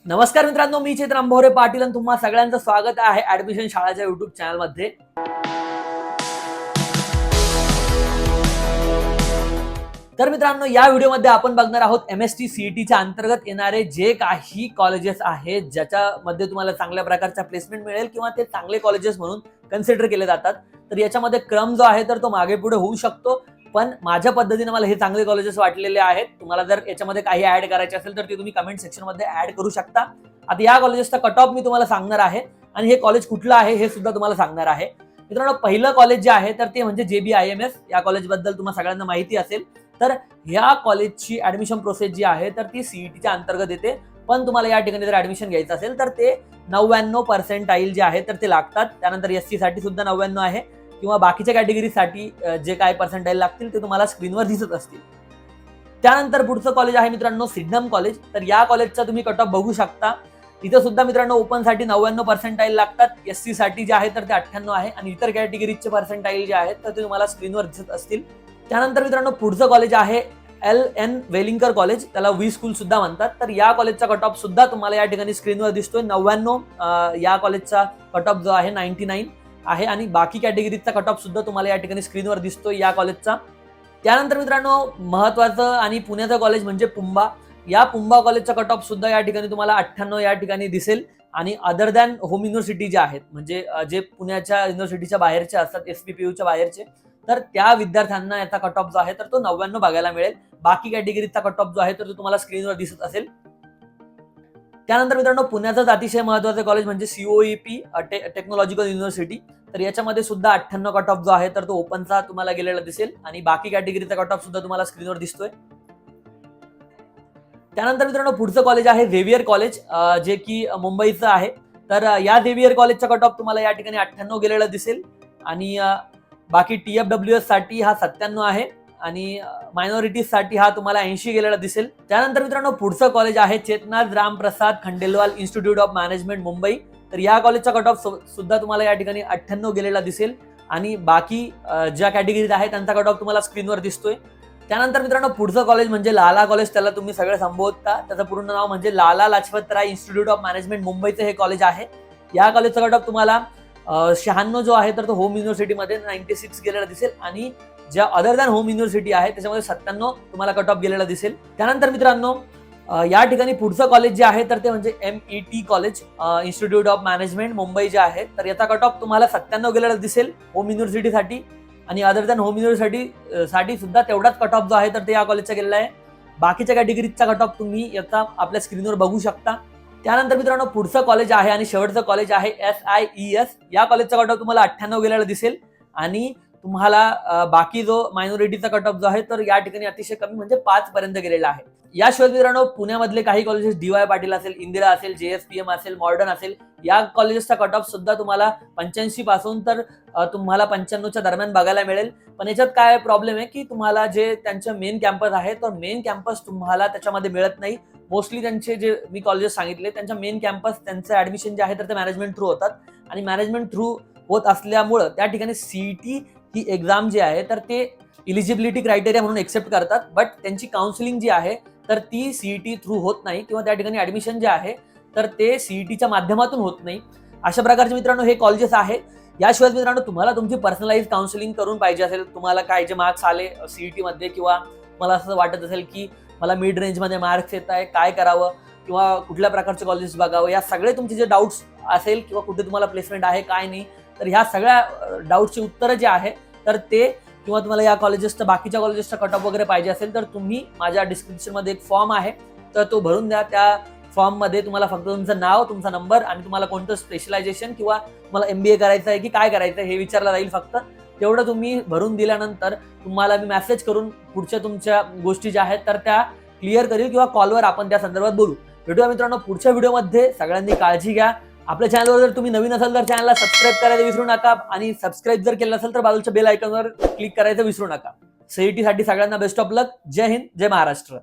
नमस्कार मित्रांनो, मी चैत्र अंभोरे पाटील आणि तुम्हा सगळ्यांचं स्वागत आहे ऍडमिशन शाळाच्या युट्यूब चॅनलमध्ये. तर मित्रांनो, या व्हिडिओमध्ये आपण बघणार आहोत MST CETच्या अंतर्गत येणारे जे काही कॉलेजेस आहेत ज्याच्यामध्ये तुम्हाला चांगल्या प्रकारचा प्लेसमेंट मिळेल किंवा ते चांगले कॉलेजेस म्हणून कन्सिडर केले जातात. तर याच्यामध्ये क्रम जो आहे तर तो मागे पुढे होऊ शकतो, पण माझ्या पद्धतीने मला हे चांगले कॉलेजेस वाटलेले आहेत. तुम्हाला जर याच्यामध्ये काही ऍड करायचे असेल तर ते तुम्ही कमेंट सेक्शन मध्ये ऍड करू शकता. आता या कॉलेजेसचा कट ऑफ मी तुम्हाला सांगणार आहे आणि हे कॉलेज कुठलं आहे हे सुद्धा तुम्हाला सांगणार आहे. मित्रांनो, पहिलं कॉलेज जे आहे तर ते म्हणजे JBIMS. या कॉलेजबद्दल तुम्हाला सगळ्यांना माहिती असेल. तर या कॉलेजची ऍडमिशन प्रोसेस जी आहे तर ती CETच्या अंतर्गत येते, पण तुम्हाला या ठिकाणी जर ऍडमिशन घ्यायचं असेल तर ते 99% जे आहे तर ते लागतात. त्यानंतर SC साठी सुद्धा 99 आहे किंवा बाकीच्या कॅटेगरीसाठी जे काय पर्सेंटाईल लागतील ते तुम्हाला स्क्रीनवर दिसत असतील. त्यानंतर पुढचं कॉलेज आहे मित्रांनो सिडनम कॉलेज. तर या कॉलेजचा तुम्ही कट ऑफ बघू शकता. इथं सुद्धा मित्रांनो ओपन साठी 99% लागतात, SC साठी जे आहे तर ते 98 आहे आणि इतर कॅटेगरीचे पर्सेंटाईल जे आहेत तर ते तुम्हाला स्क्रीनवर दिसत असतील. त्यानंतर मित्रांनो पुढचं कॉलेज आहे LN वेलिंगकर कॉलेज, त्याला वी स्कूल सुद्धा म्हणतात. तर या कॉलेजचा कट ऑफ सुद्धा तुम्हाला या ठिकाणी स्क्रीनवर दिसतोय 99. या कॉलेजचा कट ऑफ जो आहे 99 आहे आणि बाकी कॅटेगरीचा कट ऑफ सुद्धा तुम्हाला या ठिकाणी स्क्रीनवर दिसतोय या कॉलेजचा. त्यानंतर मित्रांनो महत्वाचं आणि पुण्याचं कॉलेज म्हणजे पुंबा. या पुंबा कॉलेजचा कट ऑफ सुद्धा या ठिकाणी तुम्हाला 98 या ठिकाणी दिसेल आणि अदर दॅन होम युनिव्हर्सिटी जे आहेत म्हणजे जे पुण्याच्या युनिव्हर्सिटीच्या बाहेरचे असतात, SPPUच्या बाहेरचे, तर त्या विद्यार्थ्यांना याचा कट ऑफ जो आहे तर तो 99 बघायला मिळेल. बाकी कॅटेगरीचा कट ऑफ जो आहे तर तो तुम्हाला स्क्रीनवर दिसत असेल. त्यानंतर मित्रांनो पुण्याचाच अतिशय महत्वाचं कॉलेज म्हणजे COEP टेक्नॉलॉजिकल युनिव्हर्सिटी. तर याच्यामध्ये सुद्धा 98 कट ऑफ जो आहे तर तो ओपनचा तुम्हाला गेलेला दिसेल आणि बाकी कॅटेगरीचा कट ऑफ सुद्धा तुम्हाला स्क्रीनवर दिसतोय. त्यानंतर मित्रांनो पुढचं कॉलेज आहे झेवियर कॉलेज, जे की मुंबईचं आहे. तर या झेवियर कॉलेजचा कट ऑफ तुम्हाला या ठिकाणी 98 गेलेला दिसेल आणि बाकी TFWS साठी हा 97 आहे आणि मायनॉरिटीज साठी हा तुम्हाला 80 गेलेला दिसेल. त्यानंतर मित्रांनो पुढचं कॉलेज आहे Chetnath Ramprasad Khandelwal institute of management Mumbai. तर या कॉलेजचा कट ऑफ सुद्धा तुम्हाला या ठिकाणी 98 गेलेला दिसेल आणि बाकी ज्या कॅटेगरीज आहेत त्यांचा कट ऑफ तुम्हाला स्क्रीनवर दिसतोय. त्यानंतर मित्रांनो पुढचं कॉलेज म्हणजे लाला कॉलेज, त्याला तुम्ही सगळे संबोधता. त्याचं पूर्ण नाव म्हणजे Lala Lajpat Rai institute of management मुंबईचं हे कॉलेज आहे. या कॉलेजचा कट ऑफ तुम्हाला 96 जो आहे तर तो होम युनिव्हर्सिटीमध्ये 96 गेलेला दिसेल आणि ज्या अदर दॅन होम युनिव्हर्सिटी आहे त्याच्यामध्ये 97 तुम्हाला कट ऑफ गेलेला दिसेल. त्यानंतर मित्रांनो या ठिकाणी पुढचं कॉलेज जे आहे तर ते म्हणजे MET college institute of management Mumbai जे आहे. तर याचा कट ऑफ तुम्हाला 97 गेलेला दिसेल होम युनिव्हर्सिटीसाठी आणि अदर दॅन होम युनिव्हर्सिटी साठी सुद्धा तेवढाच कट ऑफ जो आहे तर ते या कॉलेजचा गेलेला आहे. बाकीच्या कॅटेगरीचा कट ऑफ तुम्ही याचा आपल्या स्क्रीनवर बघू शकता. त्यानंतर मित्रांनो पुढचं कॉलेज आहे आणि शेवटचं कॉलेज आहे SIES. या कॉलेजचा कट ऑफ तुम्हाला 98 गेलेला दिसेल आणि तुम्हाला बाकी जो मायनॉरिटीचा कट ऑफ जो आहे तर या ठिकाणी अतिशय कमी म्हणजे 5 पर्यंत गेलेला आहे. याशिवाय मित्रांनो पुण्यामधले काही कॉलेजेस DY पाटील असेल, इंदिरा असेल, JSPM असेल, मॉडर्न असेल, या कॉलेजेसचा कट ऑफ सुद्धा तुम्हाला 85 पासून तर तुम्हाला 95च्या दरम्यान बघायला मिळेल. पण याच्यात काय प्रॉब्लेम आहे की तुम्हाला जे त्यांचे मेन कॅम्पस आहे तर मेन कॅम्पस तुम्हाला त्याच्यामध्ये मिळत नाही. मोस्टली त्यांचे जे मी कॉलेजेस सांगितले त्यांच्या मेन कॅम्पस त्यांचं ऍडमिशन जे आहे तर ते मॅनेजमेंट थ्रू होतात आणि मॅनेजमेंट थ्रू होत असल्यामुळं त्या ठिकाणी CET ही एक्झाम जी आहे तर ते इलिजिबिलिटी क्रायटेरिया म्हणून एक्सेप्ट करतात, बट त्यांची काउन्सिलिंग जी आहे तर ती CET थ्रू होत नाही किंवा त्या ठिकाणी ऍडमिशन जे आहे तर ते CETच्या माध्यमातून होत नाही. अशा प्रकारचे मित्रांनो हे कॉलेजेस आहे. याशिवाय मित्रांनो तुम्हाला तुमची पर्सनलाइज काउन्सिलिंग करून पाहिजे असेल, तुम्हाला काय जे मार्क्स आले CET मध्ये किंवा मला असं वाटत असेल की मला मिड रेंजमध्ये मार्क्स येत आहे, काय करावं किंवा कुठल्या प्रकारचे कॉलेजेस बघावं, या सगळे तुमचे जे डाऊट्स असेल किंवा कुठे तुम्हाला प्लेसमेंट आहे काय नाही, तर ह्या सगळ्या डाऊटची उत्तरं जे आहे तर ते किंवा तुम्हाला या कॉलेजेसचं बाकीच्या कॉलेजेसचा कट ऑफ वगैरे पाहिजे असेल तर तुम्ही माझ्या डिस्क्रिप्शनमध्ये एक फॉर्म आहे तर तो भरून द्या. त्या फॉर्ममध्ये तुम्हाला फक्त तुमचं नाव, तुमचा नंबर आणि तुम्हाला कोणतं स्पेशलायझेशन किंवा मला MBA करायचं आहे की काय करायचं आहे हे विचारलं जाईल. फक्त तेवढं तुम्ही भरून दिल्यानंतर तुम्हाला मी मेसेज करून पुढच्या तुमच्या गोष्टी ज्या आहेत तर त्या क्लिअर करील किंवा कॉलवर आपण त्या संदर्भात बोलू. भेटूया मित्रांनो पुढच्या व्हिडिओमध्ये. सगळ्यांनी काळजी घ्या. आपल्या चॅनलवर जर तुम्ही नवीन असाल तर चॅनलला सबस्क्राईब करायला विसरू नका आणि सबस्क्राईब जर केलं असेल तर बाजूच्या बेल आयकॉनवर क्लिक करायचं विसरू नका. CET साठी सगळ्यांना बेस्ट ऑफ लक. जय हिंद, जय महाराष्ट्र.